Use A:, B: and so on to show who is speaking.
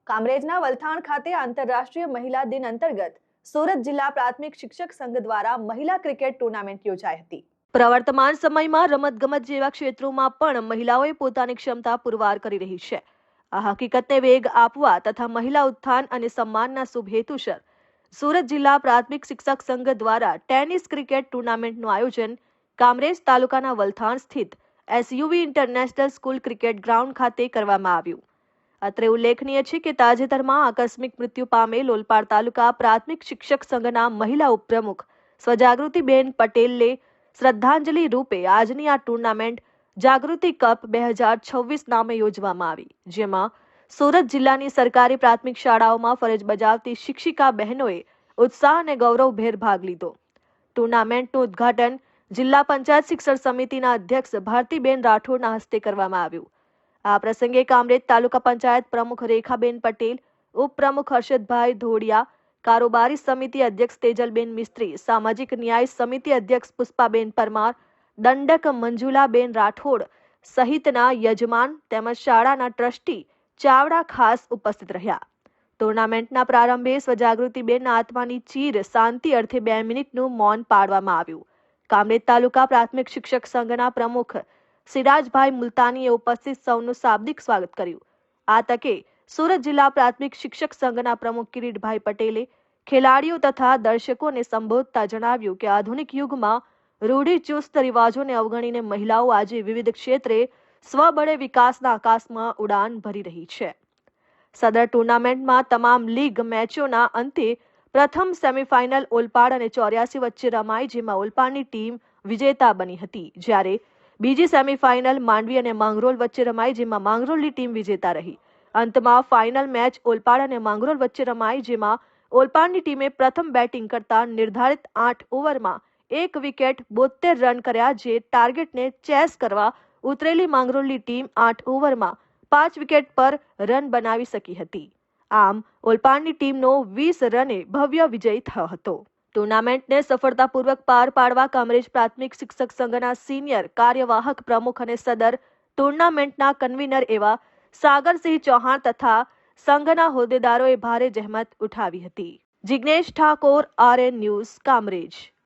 A: કામરેજના વલથાણ ખાતે આંતરરાષ્ટ્રીય મહિલા દિન અંતર્ગત સુરત જિલ્લા પ્રાથમિક શિક્ષક સંઘ દ્વારા મહિલા ક્રિકેટ ટુર્નામેન્ટ યોજાઈ હતી। પ્રવર્તમાન સમયમાં રમતગમત જેવા ક્ષેત્રોમાં પણ મહિલાઓએ પોતાની ક્ષમતા પુરવાર કરી રહી છે। આ હકીકતને વેગ આપવા તથા મહિલા ઉત્થાન અને સન્માનના શુભ હેતુસર સુરત જિલ્લા પ્રાથમિક શિક્ષક સંઘ દ્વારા ટેનિસ ક્રિકેટ ટુર્નામેન્ટનું આયોજન કામરેજ તાલુકાના વલથાણ સ્થિત SUV international school cricket ground ખાતે કરવામાં આવ્યું। અત્રે ઉલ્લેખનીય છે કે તાજેતરમાં આકસ્મિક મૃત્યુ પામેલ ઓલપાડ તાલુકા પ્રાથમિક શિક્ષક સંઘના મહિલા ઉપપ્રમુખ સ્વજાગૃતિબેન પટેલને શ્રદ્ધાંજલિ રૂપે આજની આ ટુર્નામેન્ટ જાગૃતિ કપ 2026 નામે યોજવામાં આવી, જેમાં સુરત જિલ્લાની સરકારી પ્રાથમિક શાળાઓમાં ફરજ બજાવતી શિક્ષિકા બહેનોએ ઉત્સાહ અને ગૌરવભેર ભાગ લીધો। ટુર્નામેન્ટનું ઉદ્ઘાટન જિલ્લા પંચાયત શિક્ષણ સમિતિના અધ્યક્ષ ભારતીબેન રાઠોડના હસ્તે કરવામાં આવ્યું। આ પ્રસંગે કામરેજ તાલુકા પંચાયત પ્રમુખ રેખાબેન પટેલ, ઉપપ્રમુખ હર્ષદભાઈ ધોડિયા, કારોબારી સમિતિ અધ્યક્ષ તેજલબેન મિસ્ત્રી, સામાજિક ન્યાય સમિતિ અધ્યક્ષ પુષ્પાબેન પરમાર, દંડક મંજુલાબેન રાઠોડ સહિતના યજમાન તેમજ શાળાના ટ્રસ્ટી ચાવડા ખાસ ઉપસ્થિત રહ્યા। ટુર્નામેન્ટના પ્રારંભે સ્વજાગૃતિબેનના આત્માની ચીર શાંતિ અર્થે 2 મિનિટનું મૌન પાળવામાં આવ્યું। કામરેજ તાલુકા પ્રાથમિક શિક્ષક સંઘના પ્રમુખ સિરાજભાઈ મુલતાનીએ ઉપસ્થિત સૌનું શાબ્દિક સ્વાગત કર્યું। આ તકે સુરત જિલ્લા પ્રાથમિક શિક્ષક સંઘના પ્રમુખ કિરીટભાઈ પટેલે ખેલાડીઓ તથા દર્શકોને સંબોધતા જણાવ્યું કે આધુનિક યુગમાં રૂઢિચુસ્ત રિવાજોને અવગણીને મહિલાઓ આજે વિવિધ ક્ષેત્રે સ્વબળે વિકાસના આકાશમાં ઉડાન ભરી રહી છે। સદર ટુર્નામેન્ટમાં તમામ લીગ મેચોના અંતે પ્રથમ સેમીફાઇનલ ઓલપાડ અને 84 વચ્ચે રમાઈ, જેમાં ઓલપાડની ટીમ વિજેતા બની હતી, જ્યારે બીજી સેમીફાઇનલ માંડવી અને માંગરોળ વચ્ચે રમાઈ, જેમાં માંગરોળની ટીમ વિજેતા રહી। અંતમાં ફાઇનલ મેચ ઓલપાડ અને માંગરોળ વચ્ચે રમાઈ, જેમાં ઓલપાડની ટીમે પ્રથમ બેટિંગ કરતા નિર્ધારિત 8 ઓવરમાં 1 વિકેટ 72 રન કર્યા, જે ટાર્ગેટને ચેસ કરવા ઉતરેલી માંગરોળની ટીમ 8 ઓવરમાં 5 વિકેટ પર રન બનાવી શકી હતી। આમ ઓલપાડની ટીમનો 20 રને ભવ્ય વિજય થયો હતો। ટુર્નામેન્ટને સફળતાપૂર્વક પાર પાડવા કામરેજ પ્રાથમિક શિક્ષક સંઘના સિનિયર કાર્યવાહક પ્રમુખ અને સદર ટુર્નામેન્ટના કન્વીનર એવા સાગરસિંહ ચૌહાણ તથા સંઘના હોદ્દેદારોએ ભારે જહેમત ઉઠાવી હતી। Jignesh Thakor, RN news, Kamrej.